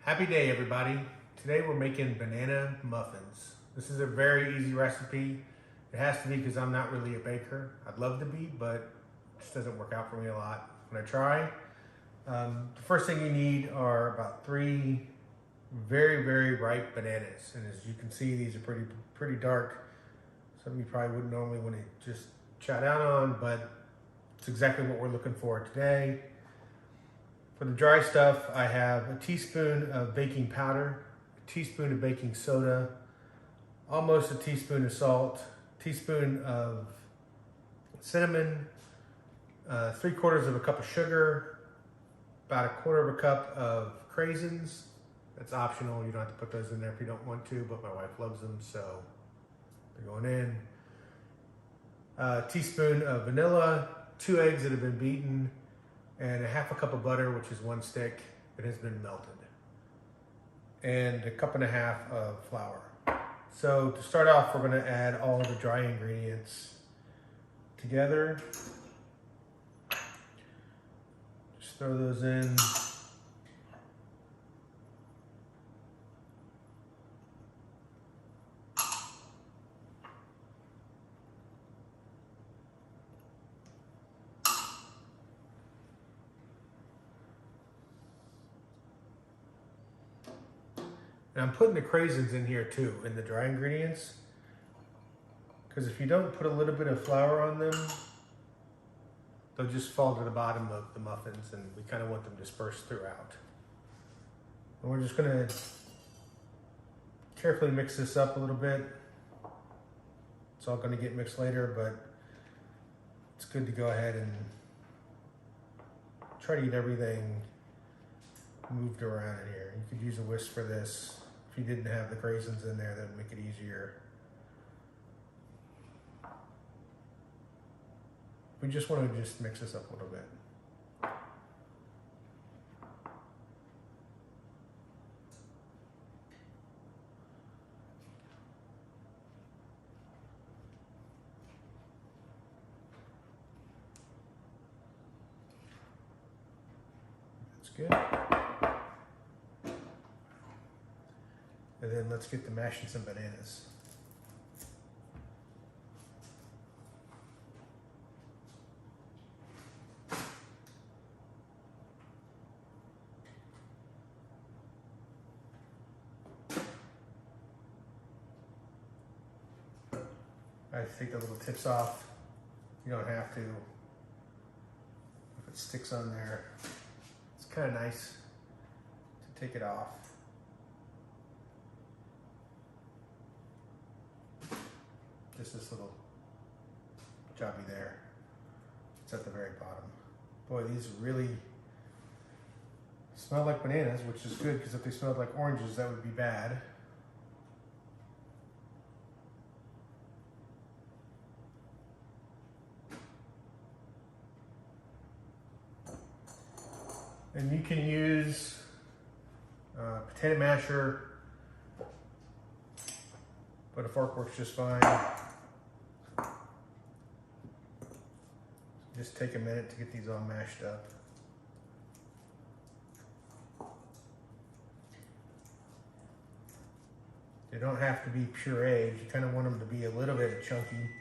Happy day, everybody. Today we're making banana muffins. This is a very easy recipe. It has to be because I'm not really a baker. I'd love to be, but it just doesn't work out for me a lot when I try. The first thing you need are about 3 very ripe bananas. And as you can see, these are pretty dark. Some of you probably wouldn't normally want to just chow down on, but it's exactly what we're looking for today. For the dry stuff, I have a teaspoon of baking powder, a teaspoon of baking soda, almost a teaspoon of salt, a teaspoon of cinnamon, 3/4 of a cup of sugar, about 1/4 of a cup of craisins. That's optional. You don't have to put those in there if you don't want to, but my wife loves them, so they're going in. A teaspoon of vanilla, 2 eggs that have been beaten, and a 1/2 cup of butter, which is 1 stick that has been melted, and a 1.5 cups of flour. So to start off, we're going to add all of the dry ingredients together. Just throw those in. And I'm putting the craisins in here too, in the dry ingredients. Because if you don't put a little bit of flour on them, they'll just fall to the bottom of the muffins, and we kind of want them dispersed throughout. And we're just gonna carefully mix this up a little bit. It's all gonna get mixed later, but it's good to go ahead and try to get everything moved around in here. You could use a whisk for this. If you didn't have the craisins in there, that would make it easier. We just want to just mix this up a little bit. That's good. And then let's get to mashing some bananas. I take the little tips off. You don't have to. If it sticks on there, it's kind of nice to take it off. Just this little jobby there. It's at the very bottom. Boy, these really smell like bananas, which is good, because if they smelled like oranges, that would be bad. And you can use potato masher, but a fork works just fine. Just take a minute to get these all mashed up. They don't have to be pureed. You kind of want them to be a little bit chunky.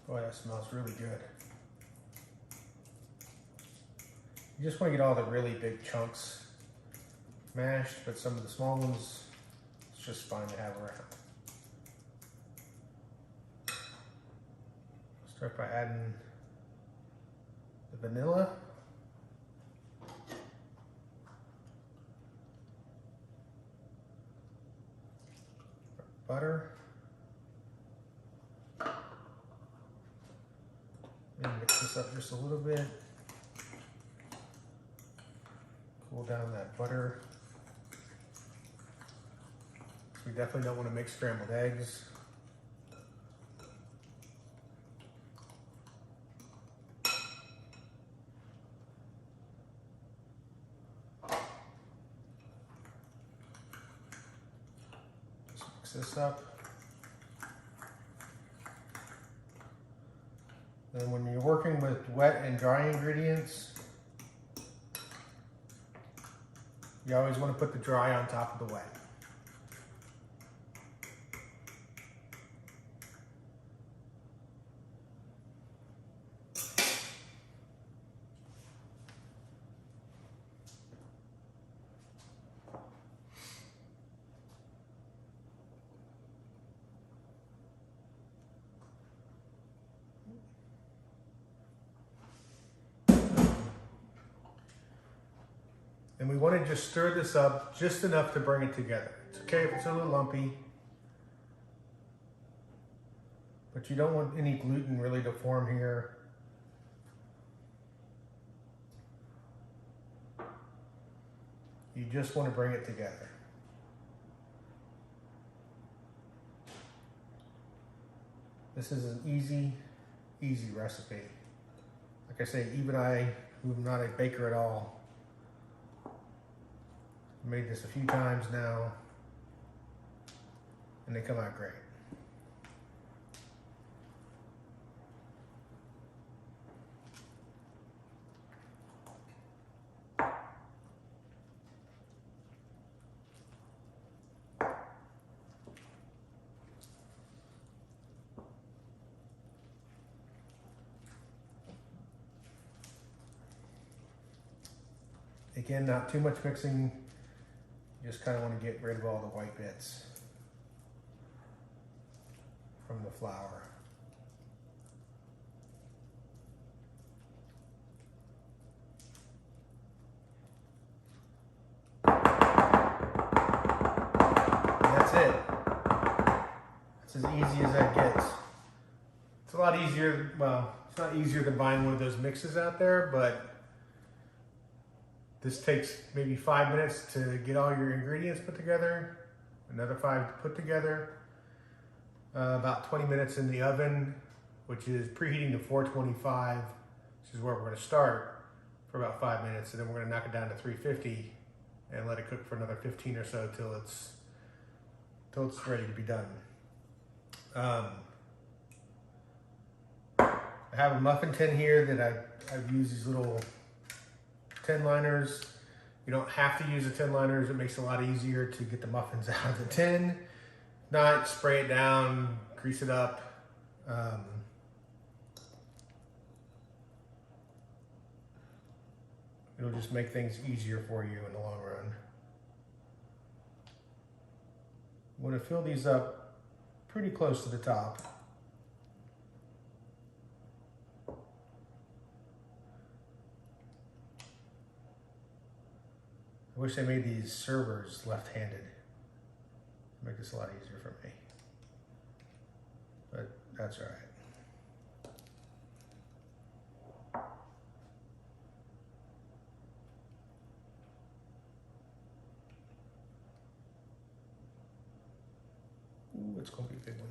Boy, that smells really good. You just want to get all the really big chunks mashed, but some of the small ones, it's just fine to have around. Start by adding the vanilla. butter. And mix this up just a little bit. Cool down that butter. We definitely don't want to mix scrambled eggs. Just mix this up. Then when you're working with wet and dry ingredients, you always want to put the dry on top of the wet. And we want to just stir this up just enough to bring it together. It's okay if it's a little lumpy, but you don't want any gluten really to form here. You just want to bring it together. This is an easy recipe. Like I say, even I, who am not a baker at all, made this a few times now, and they come out great. Again, not too much mixing. You just kind of want to get rid of all the white bits from the flour. And that's it. It's as easy as that gets. It's a lot easier, well, it's not easier than buying one of those mixes out there, but this takes maybe 5 minutes to get all your ingredients put together, another 5 to put together, about 20 minutes in the oven, which is preheating to 425, which is where we're going to start for about 5 minutes, and then we're going to knock it down to 350 and let it cook for another 15 or so till it's ready to be done. I have a muffin tin here that I've used these little 10 liners. You don't have to use the 10 liners. It makes it a lot easier to get the muffins out of the tin. If not, spray it down, grease it up. It'll just make things easier for you in the long run. I'm going to fill these up pretty close to the top. I wish they made these servers left-handed. Make this a lot easier for me. But that's all right. Ooh, it's gonna be a big one.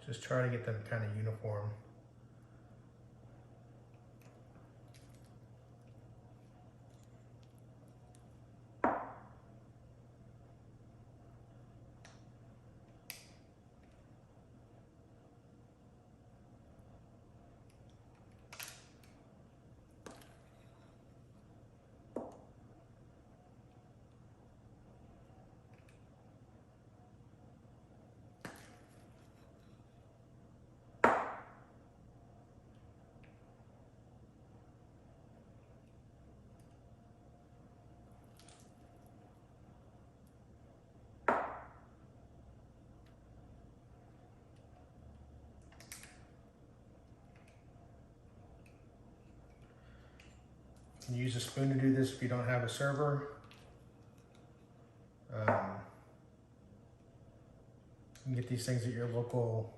Just try to get them kind of uniform. You can use a spoon to do this if you don't have a server. You can get these things at your local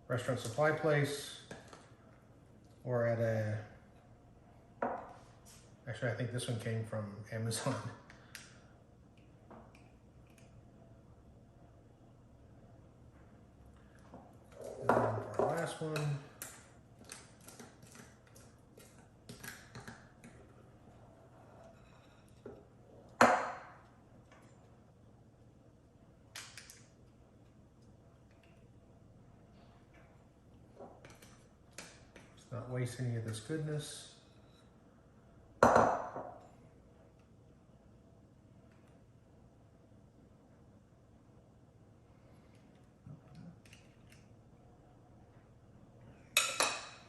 restaurant supply place or at a, actually I think this one came from Amazon. And then for our last one, not waste any of this goodness.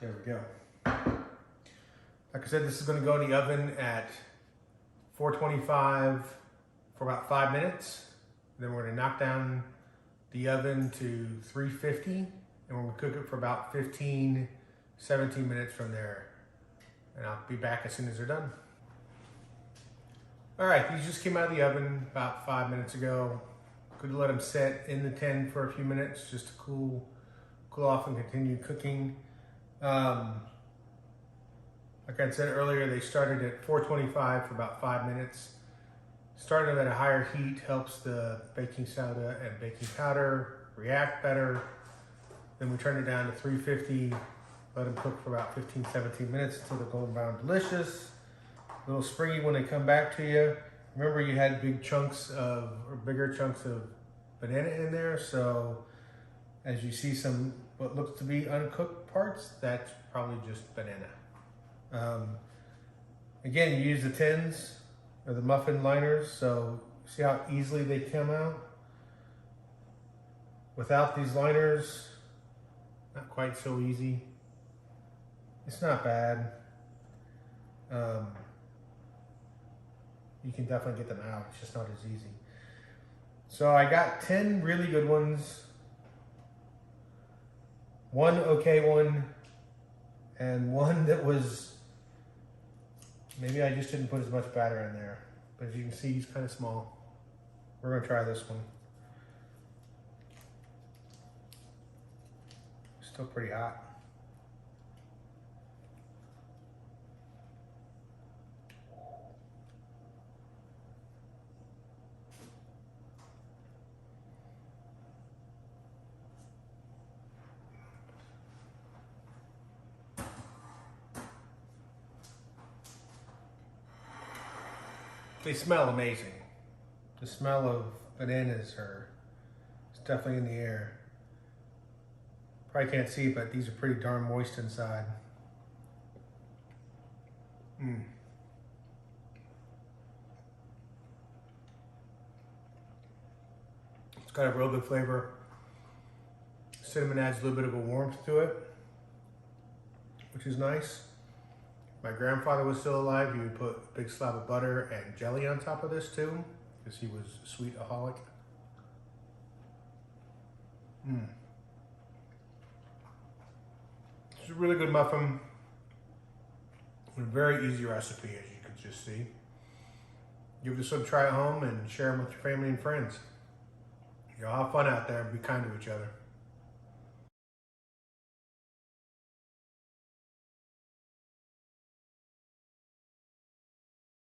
There we go. Like I said, this is going to go in the oven at 425 for about 5 minutes. Then we're going to knock down the oven to 350 and we're going to cook it for about 17 minutes from there, and I'll be back as soon as they're done. All right, these just came out of the oven about 5 minutes ago. Could let them set in the tin for a few minutes just to cool off and continue cooking. Like I said earlier, they started at 425 for about 5 minutes. Starting them at a higher heat helps the baking soda and baking powder react better. Then we turn it down to 350. Let them cook for about 15-17 minutes until they're golden brown delicious. A little springy when they come back to you. Remember, you had bigger chunks of banana in there, so as you see some what looks to be uncooked parts, that's probably just banana. Again, you use the tins or the muffin liners, so see how easily they come out? Without these liners, not quite so easy. It's not bad. You can definitely get them out. It's just not as easy. So I got 10 really good ones, one okay one, and one that was, maybe I just didn't put as much batter in there. But as you can see, he's kind of small. We're gonna try this one. Still pretty hot. They smell amazing. The smell of bananas it's definitely in the air. Probably can't see, but these are pretty darn moist inside. It's got a real good flavor. Cinnamon adds a little bit of a warmth to it, which is nice. My grandfather was still alive, he would put a big slab of butter and jelly on top of this too, because he was a sweetaholic. It's a really good muffin. A very easy recipe, as you can just see. Give this one a try at home and share them with your family and friends. You'll have fun out there and be kind to each other.